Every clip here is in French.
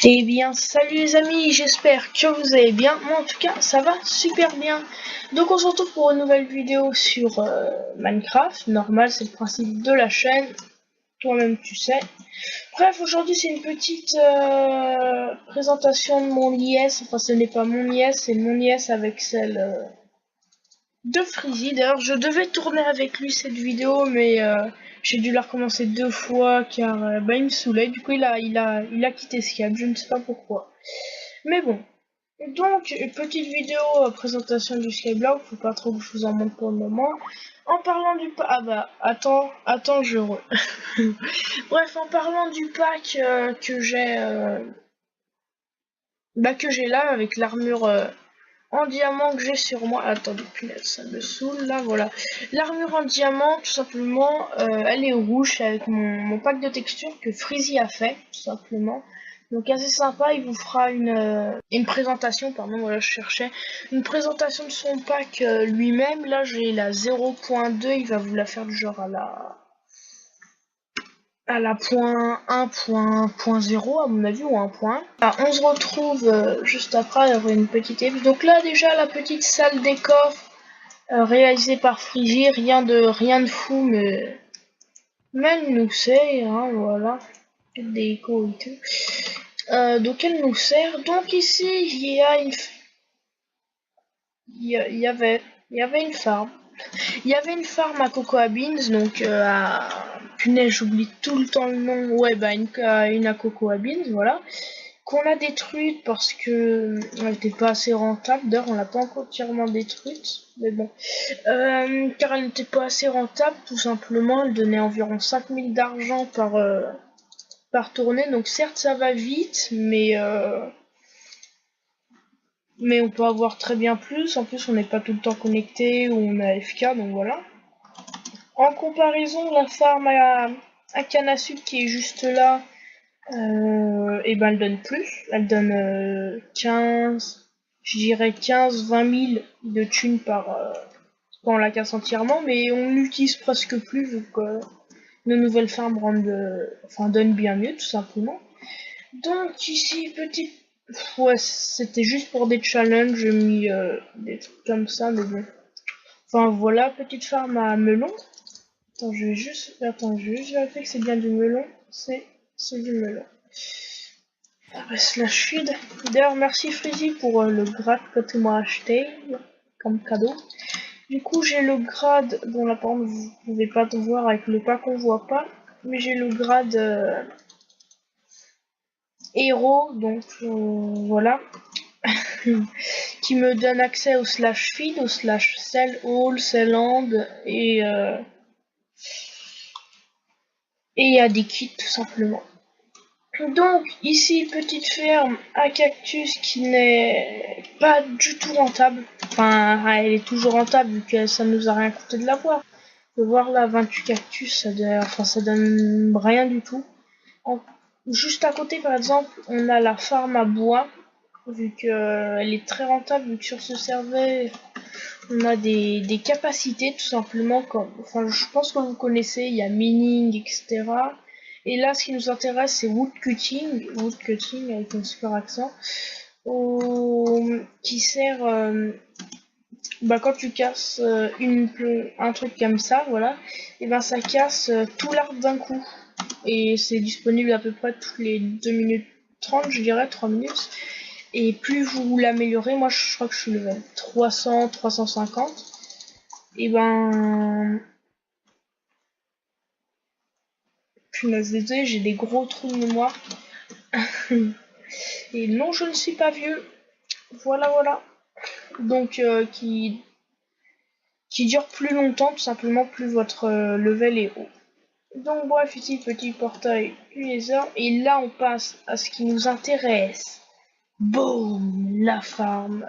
Eh bien, salut les amis, j'espère que vous allez bien. Moi, en tout cas, ça va super bien. Donc, on se retrouve pour une nouvelle vidéo sur Minecraft. Normal, c'est le principe de la chaîne. Toi-même, tu sais. Bref, aujourd'hui, c'est une petite présentation de mon IS. Enfin, ce n'est pas mon IS, c'est mon IS avec celle de Freezy. D'ailleurs, je devais tourner avec lui cette vidéo, mais j'ai dû la recommencer 2 fois car il me saoulait. Du coup, il a quitté Skype. Je ne sais pas pourquoi. Mais bon. Donc, une petite vidéo présentation du Skyblock. Faut pas trop que je vous en montre pour le moment. En parlant du pack. Ah bah, attends, Bref, en parlant du pack que j'ai là avec l'armure en diamant que j'ai sur moi. Attendez, punaise, ça me saoule là, voilà. L'armure en diamant, tout simplement, elle est rouge avec mon pack de textures que Freezy a fait, tout simplement. Donc assez sympa, il vous fera une présentation, pardon, voilà, je cherchais, une présentation de son pack lui-même. Là, j'ai la 0.2, il va vous la faire du genre à la point 1.0 à mon avis, ou 1.1. Ah, on se retrouve juste après, il y aura une petite ellipse. Donc là déjà la petite salle des coffres réalisée par Freezy, rien de fou, mais elle nous sert, hein, voilà. Des échos et tout. Donc elle nous sert. Donc ici il y avait une farm. Il y avait une farm à Cocoa Beans, donc punaise, j'oublie tout le temps le nom. Ouais, bah une à Cocoa Beans, voilà. Qu'on a détruite parce que elle n'était pas assez rentable. D'ailleurs, on l'a pas encore entièrement détruite, mais bon. Car elle n'était pas assez rentable, tout simplement. Elle donnait environ 5000 d'argent par tournée. Donc certes, ça va vite, mais on peut avoir très bien plus. En plus, on n'est pas tout le temps connecté ou on est AFK, donc voilà. En comparaison, la farm à canne à sucre qui est juste là, et ben elle donne plus. Elle donne 15, je dirais 15-20 000 de thunes quand on la casse entièrement, mais on l'utilise presque plus vu que nos nouvelles farms donnent bien mieux, tout simplement. Donc ici, petite... Ouais, c'était juste pour des challenges, j'ai mis des trucs comme ça, mais bon. Enfin voilà, petite farm à melon. Attends, je vais juste vérifier que c'est bien du melon. C'est du melon. Ah bah, slash feed. D'ailleurs, merci Freezy pour le grade que tu m'as acheté comme cadeau. Du coup, j'ai le grade, bon là par contre vous pouvez pas te voir avec le pack, on voit pas, mais j'ai le grade héros, donc voilà, qui me donne accès au slash feed, au slash sell all, sell land et à des kits tout simplement. Donc ici, petite ferme à cactus qui n'est pas du tout rentable. Enfin, elle est toujours rentable vu que ça nous a rien coûté de l'avoir. Faut voir là, 28 cactus, ça donne rien du tout. Juste à côté, par exemple, on a la farm à bois, vu qu'elle est très rentable, vu que sur ce serveur, on a des capacités tout simplement enfin je pense que vous connaissez, il y a mining, etc. Et là ce qui nous intéresse c'est woodcutting avec un super accent, qui sert, quand tu casses un truc comme ça, voilà, et ben ça casse tout l'arbre d'un coup. Et c'est disponible à peu près toutes les 2 minutes 30, je dirais, 3 minutes. Et plus vous l'améliorez, moi je crois que je suis level 300, 350. Et ben, punaise, désolé, j'ai des gros trous de mémoire. Et non, je ne suis pas vieux. Voilà. Donc, qui dure plus longtemps, tout simplement, plus votre level est haut. Donc, bref, ici, petit portail User. Et là, on passe à ce qui nous intéresse. Boum, la farm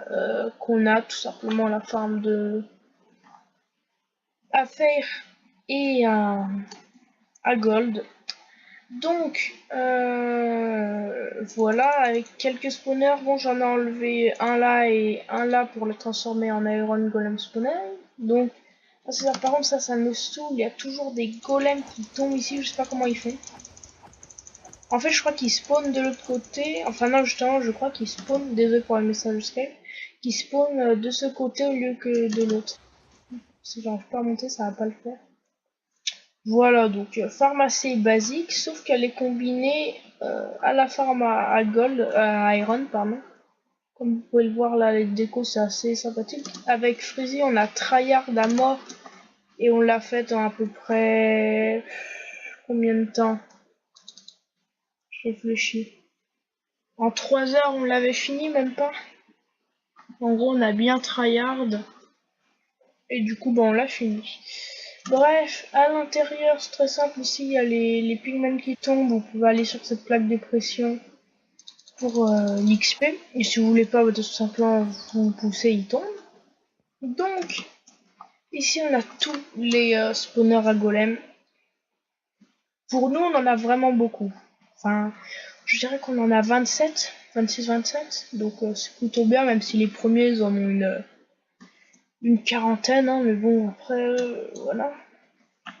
qu'on a, tout simplement la farm à faire et à gold. Donc, voilà, avec quelques spawners. Bon, j'en ai enlevé un là et un là pour le transformer en Iron Golem spawner. Donc, par contre, ça me saoule. Il y a toujours des golems qui tombent ici, je sais pas comment ils font. En fait, je crois qu'il spawn de l'autre côté. Enfin non, justement, je crois qu'il spawn, désolé pour le message Skype, qui spawn de ce côté au lieu que de l'autre. Si j'arrive pas à monter, ça va pas le faire. Voilà, donc farm assez basique, sauf qu'elle est combinée à la farm à gold, à iron, pardon. Comme vous pouvez le voir là, les décos c'est assez sympathique. Avec Freezy, on a tryhard à mort et on l'a fait en à peu près combien de temps? Je réfléchis. En 3 heures, on l'avait fini, même pas. En gros, on a bien tryhard et du coup, bah, on l'a fini. Bref, à l'intérieur, c'est très simple. Ici, il y a les pigments qui tombent. Vous pouvez aller sur cette plaque de pression pour l'XP. Et si vous voulez pas, bah, tout simplement, vous poussez, il tombe. Donc, ici, on a tous les spawners à golem. Pour nous, on en a vraiment beaucoup. Enfin, je dirais qu'on en a 27, 26, 27. Donc, c'est plutôt bien, même si les premiers, ils en ont une quarantaine. Hein, mais bon, après, voilà.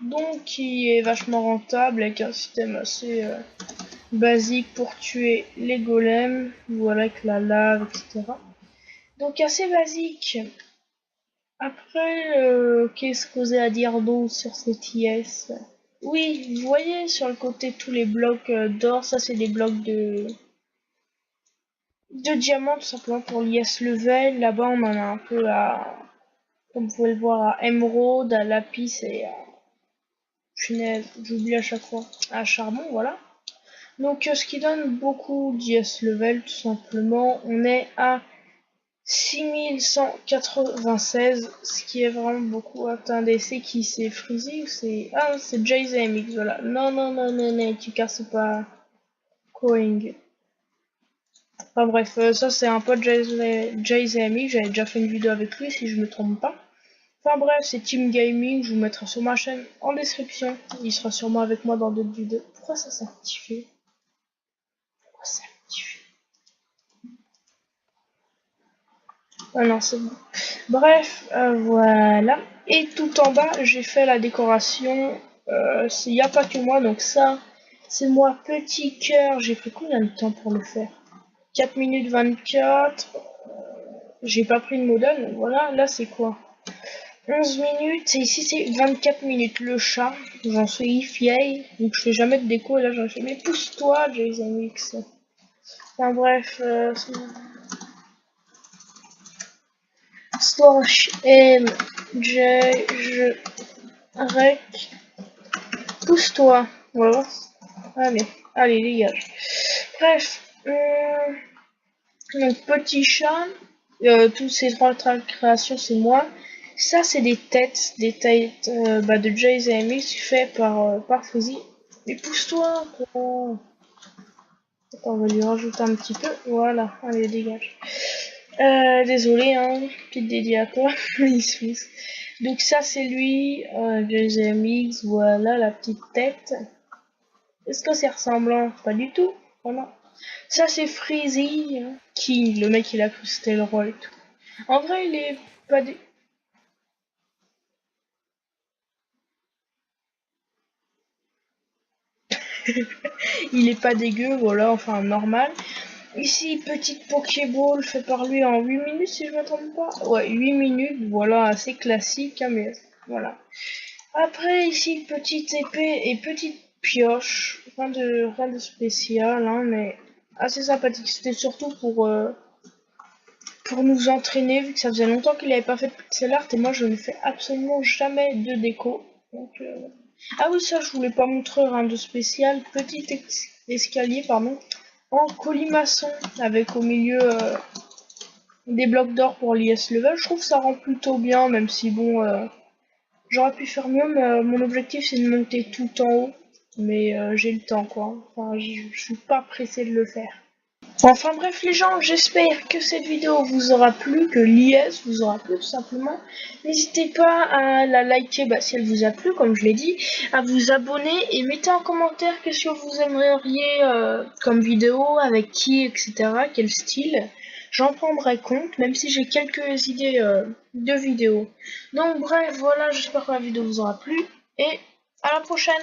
Donc, qui est vachement rentable avec un système assez basique pour tuer les golems. Voilà, avec la lave, etc. Donc, assez basique. Après, qu'est-ce que vous avez à dire d'autre sur cette IS? Oui, vous voyez sur le côté tous les blocs d'or, ça c'est des blocs de diamants tout simplement pour l'IS level. Là-bas on en a un peu à, comme vous pouvez le voir, à émeraude, à lapis et à, punaise, j'oublie à chaque fois, à charbon, voilà. Donc ce qui donne beaucoup d'IS level tout simplement, on est à 6196, ce qui est vraiment beaucoup. Attendez, c'est qui? C'est Freezy ou c'est... Ah, c'est JZMX, voilà. Non, non, non, non, non, tu casses pas. Coing. Enfin bref, ça c'est un pote JZMX, j'avais déjà fait une vidéo avec lui si je me trompe pas. Enfin bref, c'est Team Gaming, je vous mettrai sur ma chaîne en description. Il sera sûrement avec moi dans d'autres vidéos. Pourquoi ça s'est activé? Pourquoi ça s'est activé? Ah non, c'est bon. Bref, voilà. Et tout en bas, j'ai fait la décoration. Il n'y a pas que moi, donc ça, c'est moi, petit cœur. J'ai pris combien de temps pour le faire? 4 minutes 24. J'ai pas pris de modèle, voilà. Là, c'est quoi? 11 minutes. Et ici, c'est 24 minutes. Le chat, j'en suis fier. Donc, je fais jamais de déco. Et là, j'en fais, mais pousse-toi, Jason X. Enfin, bref, slash M J je rec pousse-toi, voilà. Allez dégage. Bref, donc petit chat, tous ces trois créations c'est moi. Ça c'est des têtes de Jay et Emily fait par Fuzzy. Mais pousse-toi. Oh. Attends, on va lui rajouter un petit peu. Voilà, allez dégage. Désolé, hein, petite dédié à toi. Il se pousse. Donc ça c'est lui, JZMX, voilà la petite tête. Est-ce que c'est ressemblant? Pas du tout. Voilà. Ça c'est Freezy, hein, qui, le mec il a cru que c'était le roi et tout. En vrai il est pas dé... il est pas dégueu, voilà, enfin normal. Ici, petite Pokéball fait par lui en 8 minutes si je me trompe pas. Ouais, 8 minutes, voilà, assez classique, hein, mais voilà. Après, ici, petite épée et petite pioche. Rien de spécial, hein, mais assez sympathique. C'était surtout pour nous entraîner, vu que ça faisait longtemps qu'il n'avait pas fait de pixel art, et moi, je ne fais absolument jamais de déco. Donc, ah oui, ça, je voulais pas montrer rien de spécial. Petit escalier, pardon, en colimaçon, avec au milieu des blocs d'or pour l'IS level. Je trouve que ça rend plutôt bien, même si bon... j'aurais pu faire mieux, mais mon objectif c'est de monter tout en haut. Mais j'ai le temps quoi. Enfin, je suis pas pressée de le faire. Enfin bref les gens, j'espère que cette vidéo vous aura plu, que l'IS vous aura plu tout simplement. N'hésitez pas à la liker si elle vous a plu, comme je l'ai dit, à vous abonner et mettez en commentaire qu'est-ce que vous aimeriez comme vidéo, avec qui, etc. Quel style. J'en prendrai compte, même si j'ai quelques idées de vidéos. Donc bref, voilà, j'espère que la vidéo vous aura plu et à la prochaine.